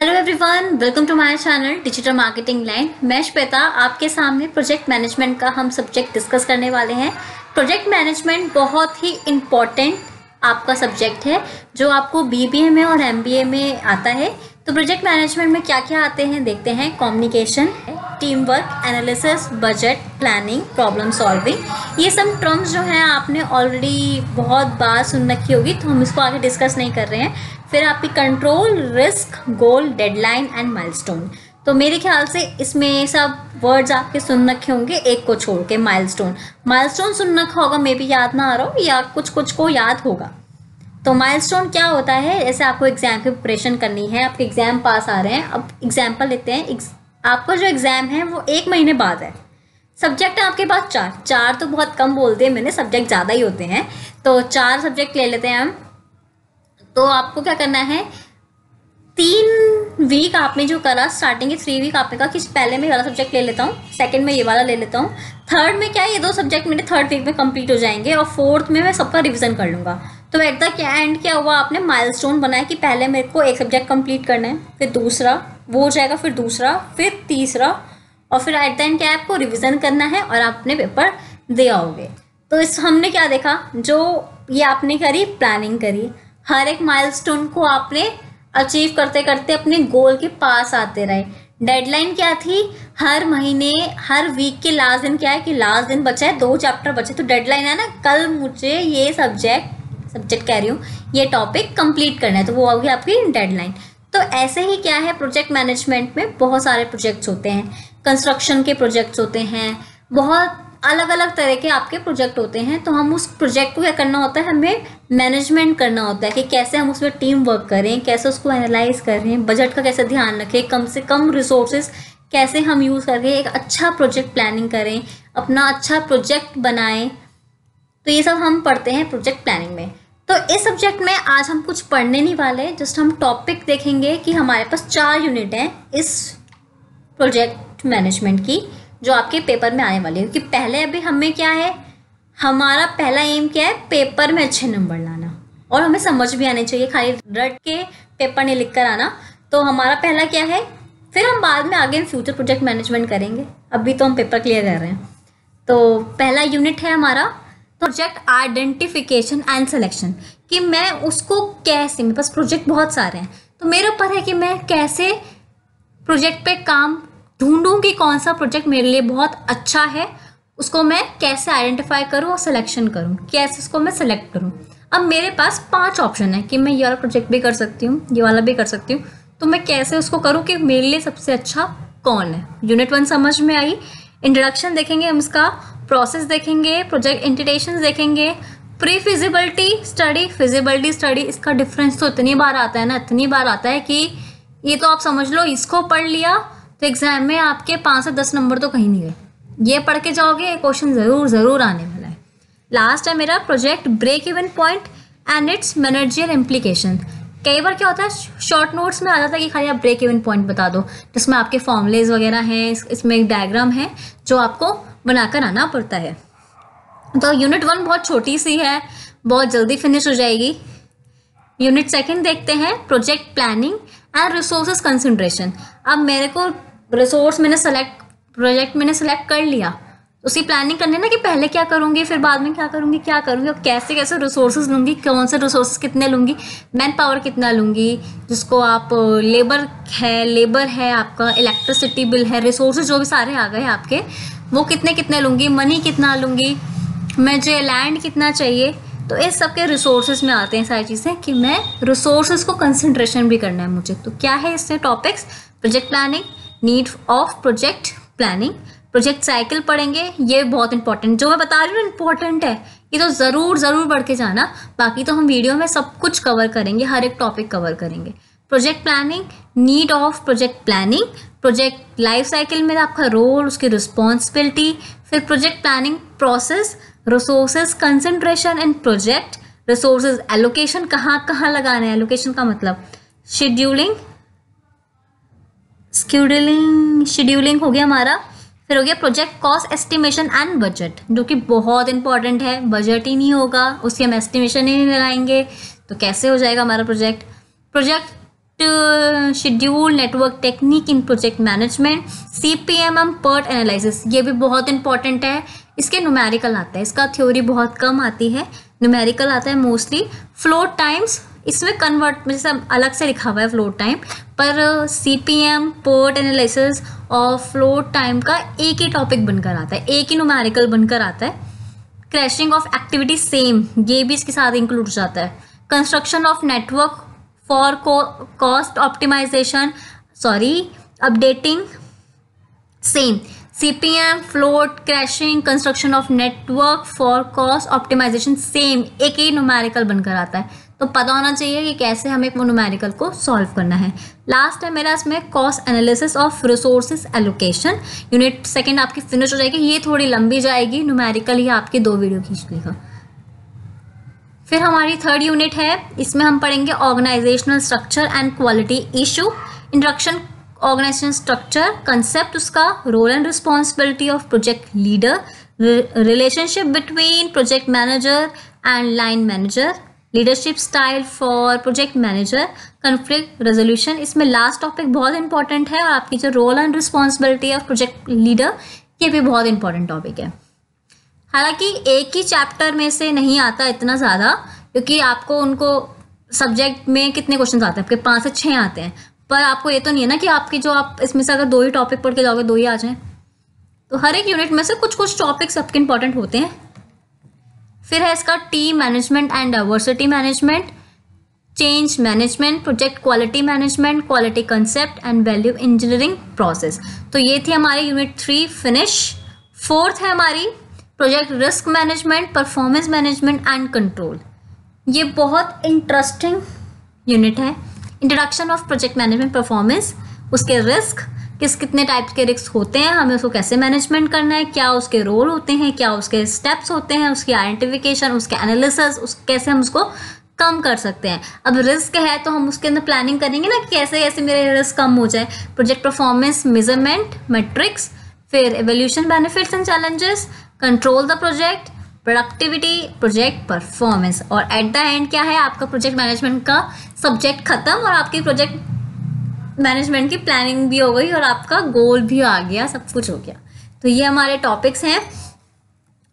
Hello everyone, welcome to my channel digital marketing line. मैं श्वेता आपके सामने प्रोजेक्ट मैनेजमेंट का हम सब्जेक्ट डिस्कस करने वाले हैं। प्रोजेक्ट मैनेजमेंट बहुत ही इम्पॉर्टेंट आपका सब्जेक्ट है जो आपको बीबीए में और एमबीए में आता है। तो प्रोजेक्ट मैनेजमेंट में क्या क्या आते हैं देखते हैं। Communication, team work, analysis, budget, planning, problem solving. ये सब टर्म्स जो हैं आपने ऑलरेडी बहुत बार सुन रखी होगी, तो हम इसको आगे डिस्कस नहीं कर रहे हैं। फिर आपकी control, risk, goal, deadline and milestone. तो मेरे ख्याल से इसमें सब वर्ड्स आपके सुन रखे होंगे, एक को छोड़ के। माइलस्टोन सुन रखा होगा, मे बी याद ना आ रहा हो, या कुछ को याद होगा। तो माइलस्टोन क्या होता है? जैसे आपको एग्जाम की प्रिपरेशन करनी है, आपके एग्जाम पास आ रहे हैं। अब एग्जाम्पल लेते हैं, आपका जो एग्जाम है वो 1 महीने बाद है। सब्जेक्ट है आपके पास चार तो बहुत कम बोलते हैं मैंने, सब्जेक्ट ज़्यादा ही होते हैं। तो 4 सब्जेक्ट ले लेते हैं हम। तो आपको क्या करना है, 3 वीक आपने जो करा, स्टार्टिंग के 3 वीक आपने कहा कि पहले मैं ये वाला सब्जेक्ट ले लेता हूँ, सेकंड में ये वाला ले लेता हूँ, थर्ड में क्या है, ये 2 सब्जेक्ट मेरे थर्ड वीक में कंप्लीट हो जाएंगे, और फोर्थ में मैं सबका रिवीजन कर लूँगा। तो एट द एंड क्या हुआ, आपने माइलस्टोन बनाया कि पहले मेरे को एक सब्जेक्ट कंप्लीट करना है, फिर दूसरा वो हो जाएगा, फिर दूसरा, फिर तीसरा, और फिर एट द एंड क्या है, आपको रिविज़न करना है और आप अपने पेपर दे आओगे। तो इस हमने क्या देखा, जो ये आपने करी, प्लानिंग करी, हर एक माइलस्टोन को आपने अचीव करते करते अपने गोल के पास आते रहे। डेडलाइन क्या थी, हर महीने हर वीक के लास्ट दिन क्या है कि लास्ट दिन बचा है, 2 चैप्टर बचे, तो डेडलाइन है ना, कल मुझे ये सब्जेक्ट कह रही हूँ, ये टॉपिक कंप्लीट करना है, तो वो होगी आपकी डेडलाइन। तो ऐसे ही क्या है, प्रोजेक्ट मैनेजमेंट में बहुत सारे प्रोजेक्ट्स होते हैं, कंस्ट्रक्शन के प्रोजेक्ट्स होते हैं, बहुत अलग अलग तरह के आपके प्रोजेक्ट होते हैं। तो हम उस प्रोजेक्ट को क्या करना होता है, हमें मैनेजमेंट करना होता है कि कैसे हम उसमें टीम वर्क करें, कैसे उसको एनालाइज करें, बजट का कैसे ध्यान रखें, कम से कम रिसोर्सेज कैसे हम यूज़ करके एक अच्छा प्रोजेक्ट प्लानिंग करें, अपना अच्छा प्रोजेक्ट बनाएं। तो ये सब हम पढ़ते हैं प्रोजेक्ट प्लानिंग में। तो इस सब्जेक्ट में आज हम कुछ पढ़ने नहीं वाले, जस्ट हम टॉपिक देखेंगे कि हमारे पास 4 यूनिट हैं इस प्रोजेक्ट मैनेजमेंट की, जो आपके पेपर में आने वाली है। क्योंकि पहले अभी हमें क्या है, हमारा पहला एम क्या है, पेपर में अच्छे नंबर लाना, और हमें समझ भी आने चाहिए, खाली रट के पेपर नहीं लिख कर आना। तो हमारा पहला क्या है, फिर हम बाद में आगे फ्यूचर प्रोजेक्ट मैनेजमेंट करेंगे, अभी तो हम पेपर क्लियर कर रहे हैं। तो पहला यूनिट है हमारा प्रोजेक्ट आइडेंटिफिकेशन एंड सिलेक्शन, कि मैं उसको कैसे, मेरे पास प्रोजेक्ट बहुत सारे हैं, तो मेरे ऊपर है कि मैं कैसे प्रोजेक्ट पे काम ढूंढूं कि कौन सा प्रोजेक्ट मेरे लिए बहुत अच्छा है, उसको मैं कैसे आइडेंटिफाई करूं और सिलेक्शन करूं, कैसे उसको मैं सेलेक्ट करूं। अब मेरे पास 5 ऑप्शन है कि मैं ये वाला प्रोजेक्ट भी कर सकती हूँ, ये वाला भी कर सकती हूँ, तो मैं कैसे उसको करूं कि मेरे लिए सबसे अच्छा कौन है। यूनिट 1 समझ में आई। इंट्रोडक्शन देखेंगे हम, इसका प्रोसेस देखेंगे, प्रोजेक्ट इंटीग्रेशन देखेंगे, pre feasibility study, feasibility study. इसका डिफरेंस तो इतनी बार आता है ना, इतनी बार आता है कि ये तो आप समझ लो, इसको पढ़ लिया तो एग्जाम में आपके 5 से 10 नंबर तो कहीं नहीं गए। ये पढ़ के जाओगे, क्वेश्चन ज़रूर आने वाला है। लास्ट है मेरा project break even point and it's managerial implication. कई बार क्या होता है, शॉर्ट नोट्स में आ जाता है कि खाली आप ब्रेक इवन पॉइंट बता दो, जिसमें आपके फॉर्मूलेज वगैरह हैं, इसमें एक डायग्राम है जो आपको बनाकर आना पड़ता है। तो यूनिट 1 बहुत छोटी सी है, बहुत जल्दी फिनिश हो जाएगी। यूनिट 2 देखते हैं, project planning and resources concentration. अब मेरे को रिसोर्स प्रोजेक्ट मैंने सेलेक्ट कर लिया, उसकी प्लानिंग करनी है ना कि पहले क्या करूँगी, फिर बाद में क्या करूँगी और कैसे कैसे रिसोर्सेज लूँगी, कौन से रिसोर्सेज कितने लूँगी, मैन पावर कितना लूँगी, जिसको आप लेबर है आपका, इलेक्ट्रिसिटी बिल है, रिसोर्सेज जो भी सारे आ गए आपके, वो कितने लूँगी, मनी कितना लूँगी, मुझे लैंड कितना चाहिए। तो इस सब के रिसोर्सेज में आते हैं सारी चीज़ें कि मैं रिसोर्सेज को कंसंट्रेशन भी करना है मुझे। तो क्या है इससे topics, project planning, need of project planning, project cycle पढ़ेंगे। ये बहुत इंपॉर्टेंट, जो मैं बता रही हूँ इंपॉर्टेंट है, ये तो ज़रूर बढ़ के जाना। बाकी तो हम वीडियो में सब कुछ कवर करेंगे, हर एक टॉपिक कवर करेंगे। Project planning, need of project planning, project life cycle में आपका रोल, उसकी रिस्पॉन्सिबिलिटी, फिर project planning process, resources concentration and project, resources allocation, कहाँ लगाना है, एलोकेशन का मतलब शेड्यूलिंग हो गया हमारा। फिर हो गया project cost estimation and budget, जो कि बहुत इंपॉर्टेंट है। बजट ही नहीं होगा, उसकी हम एस्टिमेशन ही नहीं लगाएंगे तो कैसे हो जाएगा हमारा project schedule network technique in project management, CPMM PERT analysis, ये भी बहुत इंपॉर्टेंट है। इसके न्यूमेरिकल आता है, इसका थ्योरी बहुत कम आती है, न्यूमेरिकल आता है मोस्टली। फ्लोट टाइम्स, इसमें कन्वर्ट जैसे अलग से लिखा हुआ है फ्लोट टाइम, पर CPM PERT एनालिसिस और फ्लोट टाइम का एक ही टॉपिक बनकर आता है, एक ही न्यूमेरिकल बनकर आता है। क्रैशिंग ऑफ एक्टिविटी सेम, ये भी इसके साथ इंक्लूड हो जाता है। Construction of network for cost optimisation, updating same, CPM float crashing construction of network for cost optimisation same, एक ही न्यूमेरिकल बनकर आता है। तो पता होना चाहिए कि कैसे हमें एक न्यूमेरिकल को सॉल्व करना है। लास्ट है मेरा इसमें cost analysis of resources allocation. Unit second आपकी फिनिश हो जाएगी, ये थोड़ी लंबी जाएगी, न्यूमेरिकल ही आपकी 2 वीडियो खींच लेगा। फिर हमारी थर्ड यूनिट है, इसमें हम पढ़ेंगे organizational structure and quality issue. Introduction organization structure, concept उसका, role and responsibility of project leader, relationship between project manager and line manager, leadership style for project manager, conflict resolution. इसमें last topic बहुत important है, और आपकी जो role and responsibility of project leader, ये भी बहुत इंपॉर्टेंट टॉपिक है। हालांकि एक ही चैप्टर में से नहीं आता इतना ज़्यादा, क्योंकि आपको उनको सब्जेक्ट में कितने क्वेश्चन आते हैं, आपके 5 से 6 आते हैं, पर आपको ये तो नहीं है ना कि आपकी जो आप इसमें से अगर 2 ही टॉपिक पढ़ के जाओगे 2 ही आ जाएं। तो हर एक यूनिट में से कुछ कुछ टॉपिक्स आपके इंपॉर्टेंट होते हैं। फिर है इसका team management and diversity management, change management, project quality management, quality concept and value engineering process. तो ये थी हमारी यूनिट 3 फिनिश। फोर्थ है हमारी project risk management, performance management and control. ये बहुत इंटरेस्टिंग यूनिट है। Introduction of project management performance, उसके रिस्क, कितने टाइप के रिस्क होते हैं, हमें उसको कैसे मैनेजमेंट करना है, क्या उसके रोल होते हैं, क्या उसके स्टेप्स होते हैं, उसकी आइडेंटिफिकेशन, उसके एनालिसिस, कैसे हम उसको कम कर सकते हैं। अब रिस्क है तो हम उसके अंदर प्लानिंग करेंगे ना कि कैसे कैसे मेरे रिस्क कम हो जाए। प्रोजेक्ट परफॉर्मेंस मेजरमेंट मैट्रिक्स, फिर evolution benefits and challenges, control the project, productivity, project performance, और एट द एंड क्या है, आपका प्रोजेक्ट मैनेजमेंट का सब्जेक्ट खत्म और आपकी प्रोजेक्ट मैनेजमेंट की प्लानिंग भी हो गई और आपका गोल भी आ गया, सब कुछ हो गया। तो ये हमारे टॉपिक्स हैं।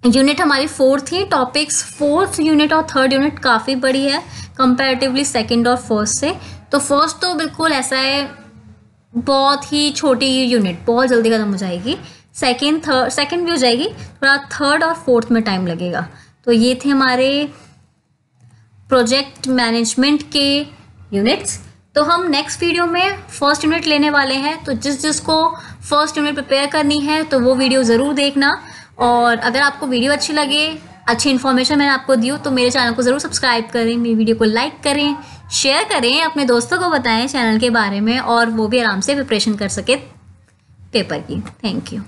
यूनिट हमारी 4 थी। टॉपिक्स 4th यूनिट और 3rd यूनिट काफ़ी बड़ी है कंपैरेटिवली 2nd और 1st से। तो फर्स्ट तो बिल्कुल ऐसा है, बहुत ही छोटी यूनिट, बहुत जल्दी खत्म हो जाएगी। सेकेंड भी हो जाएगी, थोड़ा 3rd और 4th में टाइम लगेगा। तो ये थे हमारे प्रोजेक्ट मैनेजमेंट के यूनिट्स। तो हम नेक्स्ट वीडियो में 1st यूनिट लेने वाले हैं। तो जिसको 1st यूनिट प्रिपेयर करनी है तो वो वीडियो ज़रूर देखना। और अगर आपको वीडियो अच्छी लगे, अच्छी इन्फॉर्मेशन मैंने आपको दी हो, तो मेरे चैनल को ज़रूर सब्सक्राइब करें, मेरी वीडियो को लाइक करें, शेयर करें, अपने दोस्तों को बताएं चैनल के बारे में, और वो भी आराम से प्रिपरेशन कर सके पेपर की। Thank you.